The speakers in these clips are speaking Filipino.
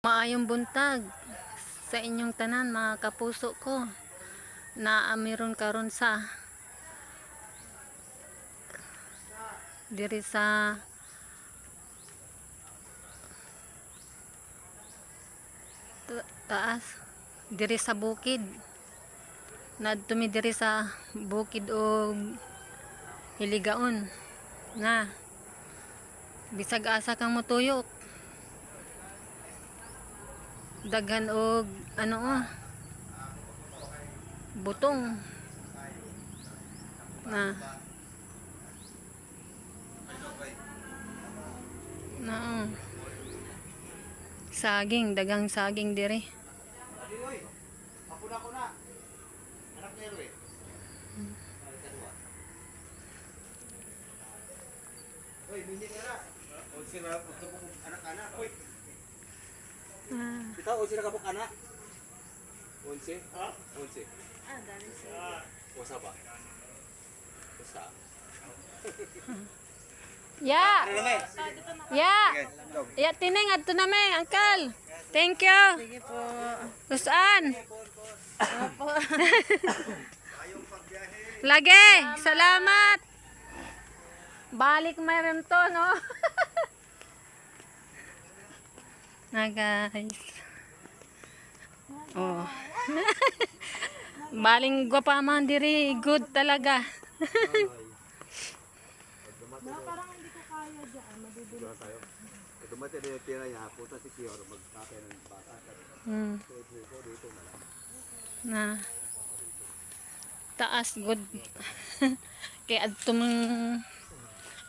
Maayong buntag sa inyong tanan mga kapuso ko na amiron karon sa diri sa taas diri sa bukid nadtumi diri sa bukid o Hiligaon na bisag asa kang motuyok daghan og butong na saging, dagang saging diri. Kita unsi na kapok anak. Unsi? Ha? Unsi. Ah, dali siya. Usa ba? Usa. Ya. Ya. Ya tining adto na me, uncle. Thank you. Sige po. Lusaan. Opo. Lagi, salamat. Balik mayroon to, no? Na guys. Oh. Baling gwapa man diri, good talaga. Parang hindi ko kaya dyan, madudulo tayo. Ito mati na yung tira niya, puta si Kiyor, magkakay ng bata. Dito na lang. Na taas good. Kaya adto mong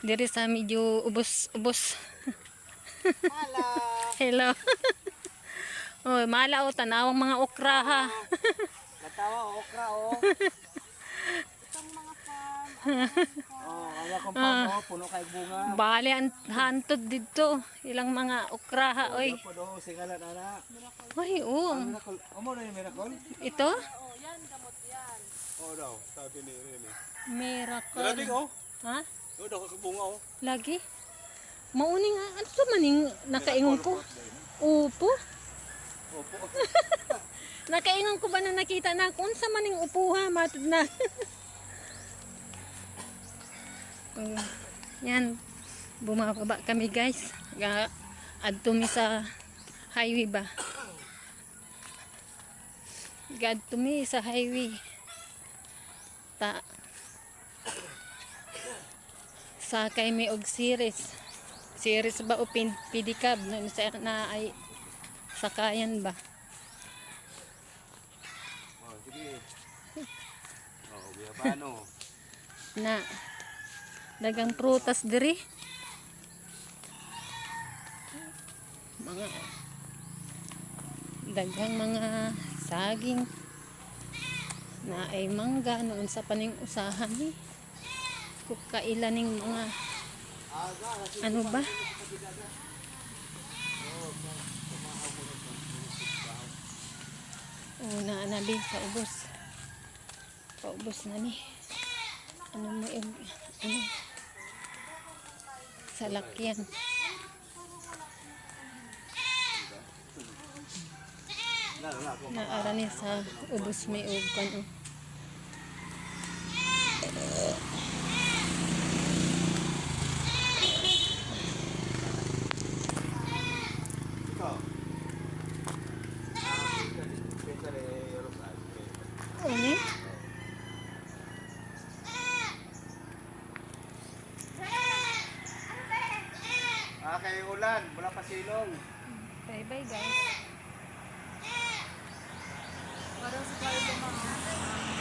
diri sa medyo ubos-ubos. Hala! Hello. Oh, malaw tanawang mga okra ha. Natawa, okra, oh. Itong mga farm, Oh, kaya kong pamo, puno kay bunga. Bali ang hantod dito. Ilang mga okra ha, oy. Puno, singalan, anak. Oy, oh. Miracle. Amo na yung miracle? Ito? oh, yan, gamot yan. Oo daw, sabi ni Rene. Miracle. Grabe, oh. Ha? Oo daw, kakabunga, oh. Lagi? Mauning ano to maning nakaingon ko? Upo? Opo. Nakaingon ko ba na nakita na kung sa maning upuha matud na. Yan. Bumababa kami guys. Adto mi sa highway ba? Adto mi sa highway. Sakay mi og series. Series ba o pedicab na ay sakayan ba? Oh, sige. Oh, biya paano? Na dagang prutas diri. Mga dagang mga saging na ay mangga noon sa paning usahan ni. Kailan ning mga ano ba? Oh, na din sa ubos. Paubos na ni. Ano mo yung salakyan. Naara ni sa ubos may ugan. Ano? Kay ulan, wala pa silong. Bye bye guys.